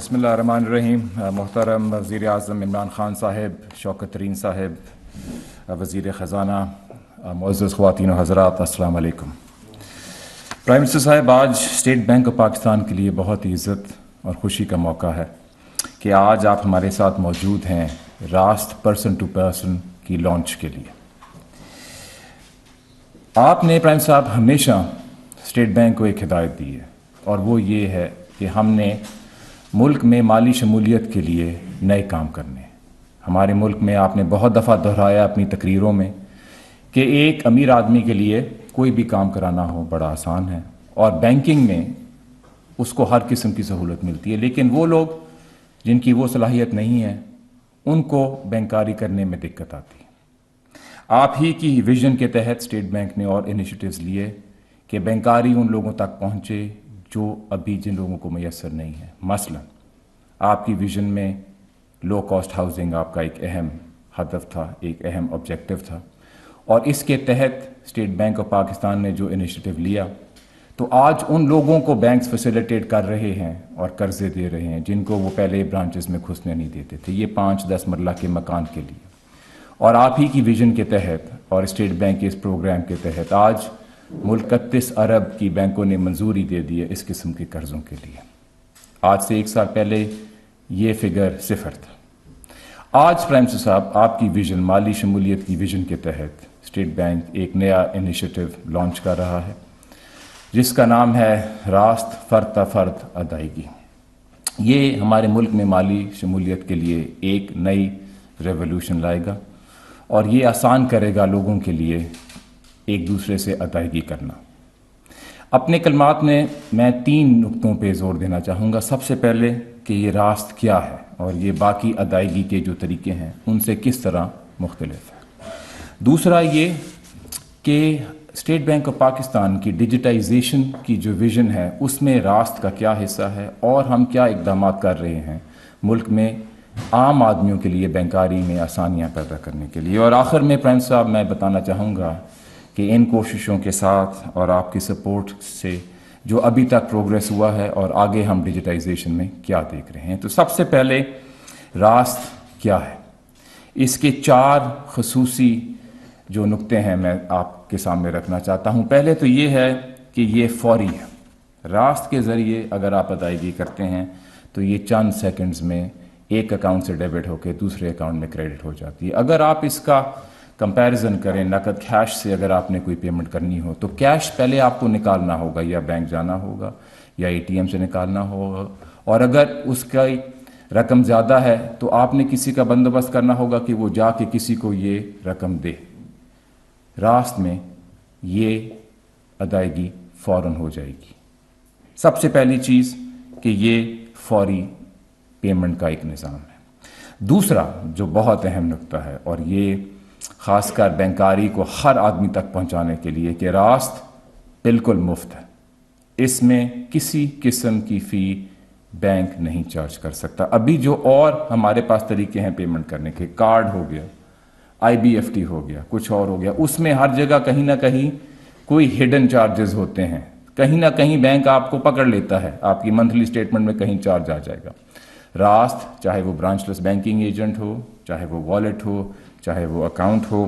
بسم اللہ الرحمن الرحیم. محترم وزیر اعظم عمران خان صاحب، شوکت ترین صاحب، وزیر خزانہ، معزز خواتین و حضرات، السلام علیکم. پرائم منسٹر صاحب، آج اسٹیٹ بینک آف پاکستان کے لیے بہت ہی عزت اور خوشی کا موقع ہے کہ آج آپ ہمارے ساتھ موجود ہیں راست پرسن ٹو پرسن کی لانچ کے لیے. آپ نے پرائم صاحب ہمیشہ اسٹیٹ بینک کو ایک ہدایت دی ہے، اور وہ یہ ہے کہ ہم نے ملک میں مالی شمولیت کے لیے نئے کام کرنے. ہمارے ملک میں آپ نے بہت دفعہ دہرایا اپنی تقریروں میں کہ ایک امیر آدمی کے لیے کوئی بھی کام کرانا ہو بڑا آسان ہے، اور بینکنگ میں اس کو ہر قسم کی سہولت ملتی ہے، لیکن وہ لوگ جن کی وہ صلاحیت نہیں ہے ان کو بینکاری کرنے میں دقت آتی ہے. آپ ہی کی ویژن کے تحت اسٹیٹ بینک نے اور انیشیٹوز لیے کہ بینکاری ان لوگوں تک پہنچے جو ابھی جن لوگوں کو میسر نہیں ہے. مثلا آپ کی ویژن میں لو کاسٹ ہاؤسنگ آپ کا ایک اہم ہدف تھا، ایک اہم آبجیکٹو تھا، اور اس کے تحت اسٹیٹ بینک آف پاکستان نے جو انیشیٹو لیا تو آج ان لوگوں کو بینکس فیسیلیٹیٹ کر رہے ہیں اور قرضے دے رہے ہیں جن کو وہ پہلے برانچز میں گھسنے نہیں دیتے تھے، یہ 5-10 مرلہ کے مکان کے لیے. اور آپ ہی کی ویژن کے تحت اور اسٹیٹ بینک کے اس پروگرام کے تحت آج ملک 31 ارب کی بینکوں نے منظوری دے دی ہے اس قسم کے قرضوں کے لیے. آج سے 1 سال پہلے یہ فگر 0 تھا. آج پرائم منسٹر صاحب آپ کی ویژن، مالی شمولیت کی ویژن کے تحت اسٹیٹ بینک ایک نیا انیشیٹو لانچ کر رہا ہے جس کا نام ہے راست فرد تا فرد ادائیگی. یہ ہمارے ملک میں مالی شمولیت کے لیے ایک نئی ریولوشن لائے گا، اور یہ آسان کرے گا لوگوں کے لیے ایک دوسرے سے ادائیگی کرنا. اپنے کلمات میں 3 نقطوں پہ زور دینا چاہوں گا. سب سے پہلے کہ یہ راست کیا ہے اور یہ باقی ادائیگی کے جو طریقے ہیں ان سے کس طرح مختلف ہے. دوسرا یہ کہ اسٹیٹ بینک آف پاکستان کی ڈیجیٹائزیشن کی جو ویژن ہے اس میں راست کا کیا حصہ ہے اور ہم کیا اقدامات کر رہے ہیں ملک میں عام آدمیوں کے لیے بینکاری میں آسانیاں پیدا کرنے کے لیے. اور آخر میں پرائم صاحب میں بتانا چاہوں گا کہ ان کوششوں کے ساتھ اور آپ کی سپورٹ سے جو ابھی تک پروگریس ہوا ہے اور آگے ہم ڈیجیٹائزیشن میں کیا دیکھ رہے ہیں. تو سب سے پہلے راست کیا ہے، اس کے 4 خصوصی جو نقطے ہیں میں آپ کے سامنے رکھنا چاہتا ہوں. پہلے تو یہ ہے کہ یہ فوری ہے. راست کے ذریعے اگر آپ ادائیگی کرتے ہیں تو یہ چند سیکنڈز میں ایک اکاؤنٹ سے ڈیبٹ ہو کے دوسرے اکاؤنٹ میں کریڈٹ ہو جاتی ہے. اگر آپ اس کا کمپیریزن کریں نقد کیش سے، اگر آپ نے کوئی پیمنٹ کرنی ہو تو کیش پہلے آپ کو نکالنا ہوگا، یا بینک جانا ہوگا یا ATM سے نکالنا ہوگا، اور اگر اس کا رقم زیادہ ہے تو آپ نے کسی کا بندوبست کرنا ہوگا کہ وہ جا کے کسی کو یہ رقم دے. راست میں یہ ادائیگی فوراً ہو جائے گی. سب سے پہلی چیز کہ یہ فوری پیمنٹ کا ایک نظام ہے. دوسرا جو بہت اہم نقطہ ہے، اور یہ خاص کر بینکاری کو ہر آدمی تک پہنچانے کے لیے، کہ راست بالکل مفت ہے. اس میں کسی قسم کی فی بینک نہیں چارج کر سکتا. ابھی جو اور ہمارے پاس طریقے ہیں پیمنٹ کرنے کے، کارڈ ہو گیا، IBFT ہو گیا، کچھ اور ہو گیا، اس میں ہر جگہ کہیں نہ کہیں کوئی ہڈن چارجز ہوتے ہیں. کہیں نہ کہیں بینک آپ کو پکڑ لیتا ہے، آپ کی منتھلی سٹیٹمنٹ میں کہیں چارج آ جائے گا. راست چاہے وہ branch less banking agent who, چاہے وہ والیٹ ہو، چاہے وہ اکاؤنٹ ہو،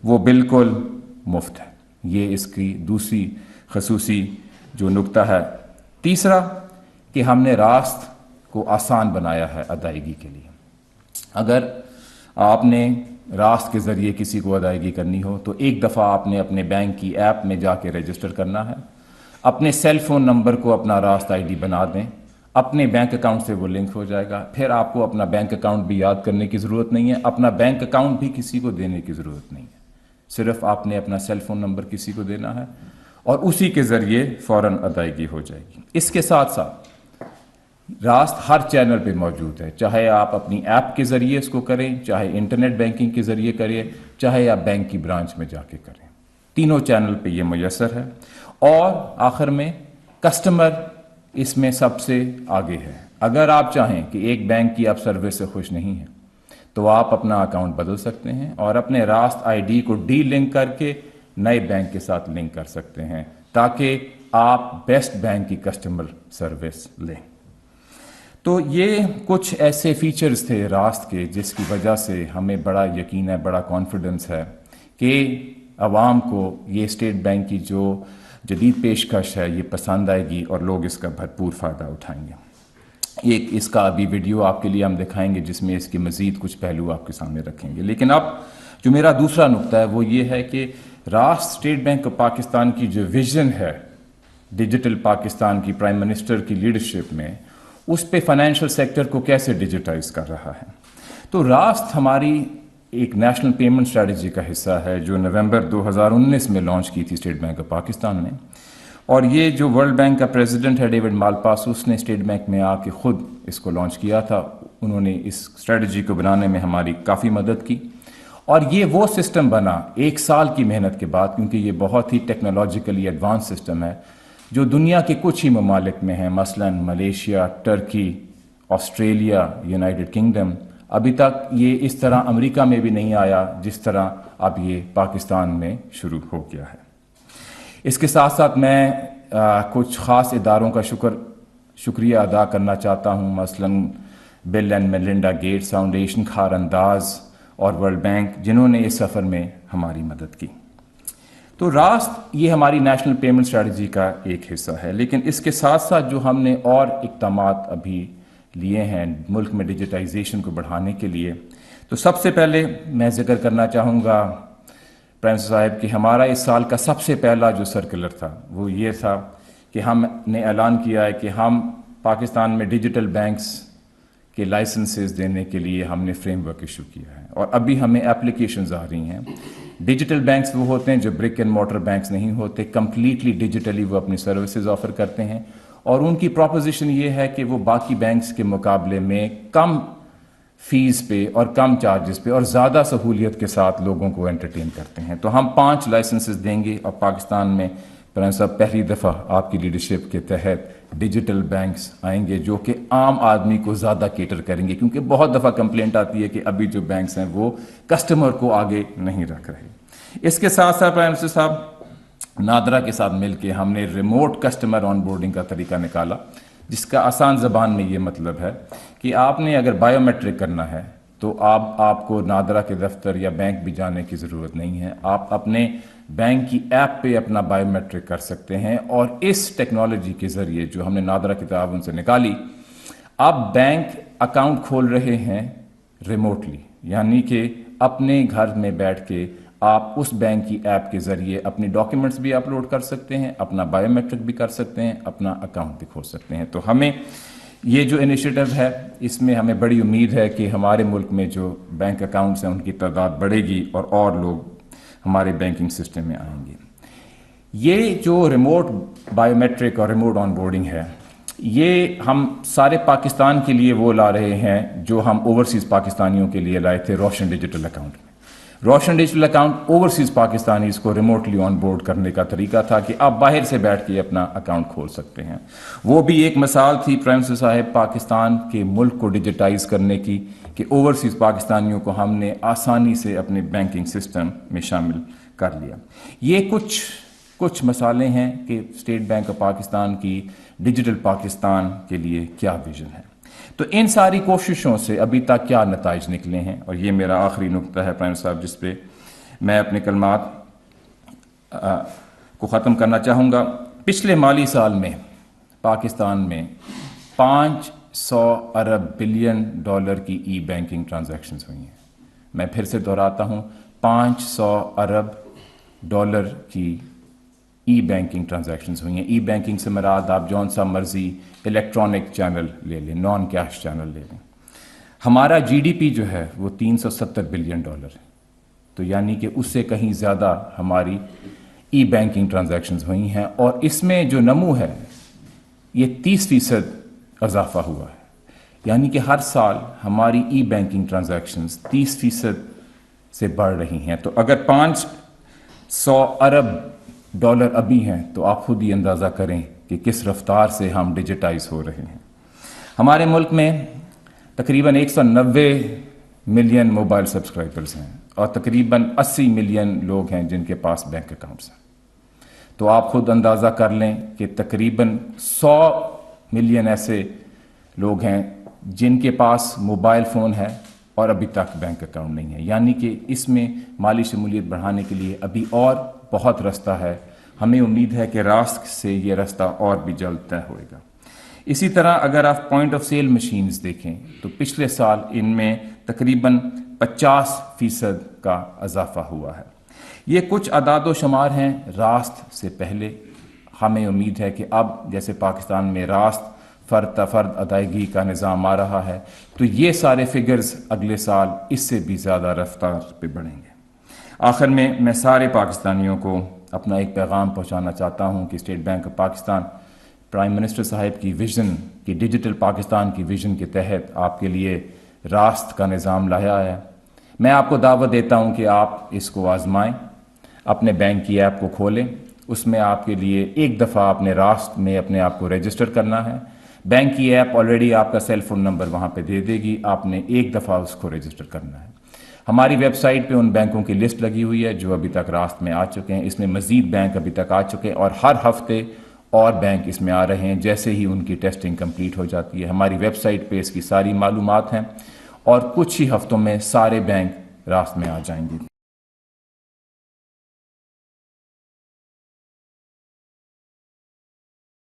وہ بالکل مفت ہے. یہ اس کی دوسری خصوصی جو نقطہ ہے. تیسرا کہ ہم نے راست کو آسان بنایا ہے ادائیگی کے لیے. اگر آپ نے راست کے ذریعے کسی کو ادائیگی کرنی ہو تو ایک دفعہ آپ نے اپنے بینک کی ایپ میں جا کے رجسٹر کرنا ہے، اپنے سیل فون نمبر کو اپنا راست ID بنا دیں، اپنے بینک اکاؤنٹ سے وہ لنک ہو جائے گا. پھر آپ کو اپنا بینک اکاؤنٹ بھی یاد کرنے کی ضرورت نہیں ہے، اپنا بینک اکاؤنٹ بھی کسی کو دینے کی ضرورت نہیں ہے. صرف آپ نے اپنا سیل فون نمبر کسی کو دینا ہے اور اسی کے ذریعے فوراً ادائیگی ہو جائے گی. اس کے ساتھ ساتھ راست ہر چینل پہ موجود ہے، چاہے آپ اپنی ایپ کے ذریعے اس کو کریں، چاہے انٹرنیٹ بینکنگ کے ذریعے کریں، چاہے آپ بینک کی برانچ میں جا کے کریں. تینوں چینل پہ یہ میسر ہے. اور آخر میں کسٹمر اس میں سب سے آگے ہے. اگر آپ چاہیں کہ ایک بینک کی آپ سروس سے خوش نہیں ہیں تو آپ اپنا اکاؤنٹ بدل سکتے ہیں اور اپنے راست ID کو ڈی لنک کر کے نئے بینک کے ساتھ لنک کر سکتے ہیں تاکہ آپ بیسٹ بینک کی کسٹمر سروس لیں. تو یہ کچھ ایسے فیچرز تھے راست کے جس کی وجہ سے ہمیں بڑا یقین ہے، بڑا کانفیڈنس ہے کہ عوام کو یہ اسٹیٹ بینک کی جو جدید پیشکش ہے یہ پسند آئے گی اور لوگ اس کا بھرپور فائدہ اٹھائیں گے۔ ایک اس کا ابھی ویڈیو آپ کے لیے ہم دکھائیں گے جس میں اس کے مزید کچھ پہلو آپ کے سامنے رکھیں گے۔ لیکن اب جو میرا دوسرا نقطہ ہے وہ یہ ہے کہ راست اسٹیٹ بینک آف پاکستان کی جو ویژن ہے ڈیجیٹل پاکستان کی پرائم منسٹر کی لیڈرشپ میں، اس پہ فائنینشیل سیکٹر کو کیسے ڈیجیٹائز کر رہا ہے۔ تو راست ہماری ایک نیشنل پیمنٹ اسٹریٹجی کا حصہ ہے جو نومبر 2019 میں لانچ کی تھی اسٹیٹ بینک آف پاکستان نے، اور یہ جو ورلڈ بینک کا پریزیڈنٹ ہے ڈیوڈ مالپاس، اس نے اسٹیٹ بینک میں آ کے خود اس کو لانچ کیا تھا۔ انہوں نے اس اسٹریٹجی کو بنانے میں ہماری کافی مدد کی، اور یہ وہ سسٹم بنا 1 سال کی محنت کے بعد، کیونکہ یہ بہت ہی ٹیکنالوجیکلی ایڈوانس سسٹم ہے جو دنیا کے کچھ ہی ممالک میں ہیں، مثلا Malaysia, Turkey, Australia, United Kingdom. ابھی تک یہ اس طرح امریکہ میں بھی نہیں آیا جس طرح اب یہ پاکستان میں شروع ہو گیا ہے۔ اس کے ساتھ ساتھ میں کچھ خاص اداروں کا شکریہ ادا کرنا چاہتا ہوں، مثلا بل اینڈ میلنڈا گیٹس فاؤنڈیشن، خار انداز اور ورلڈ بینک، جنہوں نے اس سفر میں ہماری مدد کی۔ تو راست یہ ہماری نیشنل پیمنٹ اسٹریٹجی کا ایک حصہ ہے، لیکن اس کے ساتھ ساتھ جو ہم نے اور اقدامات ابھی لیے ہیں ملک میں ڈیجیٹائزیشن کو بڑھانے کے لیے، تو سب سے پہلے میں ذکر کرنا چاہوں گا پرائم منسٹر صاحب کہ ہمارا اس سال کا سب سے پہلا جو سرکولر تھا وہ یہ تھا کہ ہم نے اعلان کیا ہے کہ ہم پاکستان میں ڈیجیٹل بینکس کے لائسنسز دینے کے لیے ہم نے فریم ورک ایشو کیا ہے، اور ابھی ہمیں اپلیکیشنز آ رہی ہیں۔ ڈیجیٹل بینکس وہ ہوتے ہیں جو برک اینڈ مورٹر بینکس نہیں ہوتے، کمپلیٹلی ڈیجیٹلی وہ اپنی سروسز آفر کرتے ہیں، اور ان کی پروپوزیشن یہ ہے کہ وہ باقی بینکس کے مقابلے میں کم فیس پہ اور کم چارجز پہ اور زیادہ سہولیت کے ساتھ لوگوں کو انٹرٹین کرتے ہیں۔ تو ہم 5 لائسنسز دیں گے، اور پاکستان میں پرائم صاحب پہلی دفعہ آپ کی لیڈرشپ کے تحت ڈیجیٹل بینکس آئیں گے جو کہ عام آدمی کو زیادہ کیٹر کریں گے، کیونکہ بہت دفعہ کمپلینٹ آتی ہے کہ ابھی جو بینکس ہیں وہ کسٹمر کو آگے نہیں رکھ رہے۔ اس کے ساتھ ساتھ پرائم منسٹر صاحب نادرا کے ساتھ مل کے ہم نے ریموٹ کسٹمر آن بورڈنگ کا طریقہ نکالا، جس کا آسان زبان میں یہ مطلب ہے کہ آپ نے اگر بائیو میٹرک کرنا ہے تو آپ کو نادرا کے دفتر یا بینک بھی جانے کی ضرورت نہیں ہے، آپ اپنے بینک کی ایپ پہ اپنا بائیو میٹرک کر سکتے ہیں، اور اس ٹیکنالوجی کے ذریعے جو ہم نے نادرا کے تعاون سے نکالی، آپ بینک اکاؤنٹ کھول رہے ہیں ریموٹلی، یعنی کہ اپنے گھر میں بیٹھ کے آپ اس بینک کی ایپ کے ذریعے اپنی ڈاکیومنٹس بھی اپلوڈ کر سکتے ہیں، اپنا بائیو میٹرک بھی کر سکتے ہیں، اپنا اکاؤنٹ بھی کھول سکتے ہیں۔ تو ہمیں یہ جو انیشیٹو ہے اس میں ہمیں بڑی امید ہے کہ ہمارے ملک میں جو بینک اکاؤنٹس ہیں ان کی تعداد بڑھے گی اور لوگ ہمارے بینکنگ سسٹم میں آئیں گے۔ یہ جو ریموٹ بائیو میٹرک اور ریموٹ آن بورڈنگ ہے، یہ ہم سارے پاکستان کے لیے وہ لا رہے ہیں جو ہم اوورسیز پاکستانیوں کے لیے لائے تھے روشن ڈیجیٹل اکاؤنٹ میں۔ روشن ڈیجیٹل اکاؤنٹ اوورسیز پاکستانیز کو ریموٹلی آن بورڈ کرنے کا طریقہ تھا کہ آپ باہر سے بیٹھ کے اپنا اکاؤنٹ کھول سکتے ہیں۔ وہ بھی ایک مثال تھی پرائم منسٹر صاحب پاکستان کے ملک کو ڈیجیٹائز کرنے کی، کہ اوورسیز پاکستانیوں کو ہم نے آسانی سے اپنے بینکنگ سسٹم میں شامل کر لیا۔ یہ کچھ مثالیں ہیں کہ اسٹیٹ بینک آف پاکستان کی ڈیجیٹل پاکستان کے لیے کیا ویژن ہے۔ تو ان ساری کوششوں سے ابھی تک کیا نتائج نکلے ہیں، اور یہ میرا آخری نقطہ ہے پرائم صاحب جس پہ میں اپنے کلمات کو ختم کرنا چاہوں گا۔ پچھلے مالی سال میں پاکستان میں 500 ارب بلین ڈالر کی ای بینکنگ ٹرانزیکشنز ہوئی ہیں۔ میں پھر سے دہراتا ہوں، 500 ارب ڈالر کی ای بینکنگ ٹرانزیکشنز ہوئی ہیں۔ ای بینکنگ سے مراد آپ جون سا مرضی الیکٹرانک چینل لے لیں، نان کیش چینل لے لیں۔ ہمارا جی ڈی پی جو ہے وہ 370 بلین ڈالر ہے، تو یعنی کہ اس سے کہیں زیادہ ہماری ای بینکنگ ٹرانزیکشنز ہوئی ہیں، اور اس میں جو نمو ہے یہ 30% اضافہ ہوا ہے، یعنی کہ ہر سال ہماری ای بینکنگ ٹرانزیکشنز 30% سے بڑھ رہی ہیں۔ تو اگر 500 ارب ڈالر ابھی ہیں تو آپ خود ہی اندازہ کریں کہ کس رفتار سے ہم ڈیجیٹائز ہو رہے ہیں۔ ہمارے ملک میں تقریباً 190 ملین موبائل سبسکرائبرز ہیں، اور تقریباً 80 ملین لوگ ہیں جن کے پاس بینک اکاؤنٹس ہیں۔ تو آپ خود اندازہ کر لیں کہ تقریباً 100 ملین ایسے لوگ ہیں جن کے پاس موبائل فون ہے اور ابھی تک بینک اکاؤنٹ نہیں ہے، یعنی کہ اس میں مالی شمولیت بڑھانے کے لیے ابھی اور بہت رستہ ہے۔ ہمیں امید ہے کہ راست سے یہ رستہ اور بھی جلد طے ہوئے گا۔ اسی طرح اگر آپ پوائنٹ آف سیل مشینز دیکھیں تو پچھلے سال ان میں تقریباً 50% کا اضافہ ہوا ہے۔ یہ کچھ اعداد و شمار ہیں راست سے پہلے۔ ہمیں امید ہے کہ اب جیسے پاکستان میں راست فرد فرد ادائیگی کا نظام آ رہا ہے تو یہ سارے فگرز اگلے سال اس سے بھی زیادہ رفتار پہ بڑھیں گے۔ آخر میں سارے پاکستانیوں کو اپنا ایک پیغام پہنچانا چاہتا ہوں کہ state bank of Pakistan prime minister صاحب کی ویژن کی ڈیجیٹل پاکستان کی ویژن کے تحت آپ کے لیے راست کا نظام لایا ہے۔ میں آپ کو دعوت دیتا ہوں کہ آپ اس کو آزمائیں، اپنے بینک کی ایپ کو کھولیں، اس میں آپ کے لیے ایک دفعہ اپنے راست میں اپنے آپ کو رجسٹر کرنا ہے۔ بینک کی ایپ آلریڈی آپ کا سیل فون نمبر وہاں پہ دے دے گی، آپ نے ایک دفعہ اس کو رجسٹر کرنا ہے۔ ہماری ویب سائٹ پہ ان بینکوں کی لسٹ لگی ہوئی ہے جو ابھی تک راست میں آ چکے ہیں، اس میں مزید بینک ابھی تک آ چکے ہیں اور ہر ہفتے اور بینک اس میں آ رہے ہیں جیسے ہی ان کی ٹیسٹنگ کمپلیٹ ہو جاتی ہے۔ ہماری ویب سائٹ پہ اس کی ساری معلومات ہیں اور کچھ ہی ہفتوں میں سارے بینک راست میں آ جائیں گے۔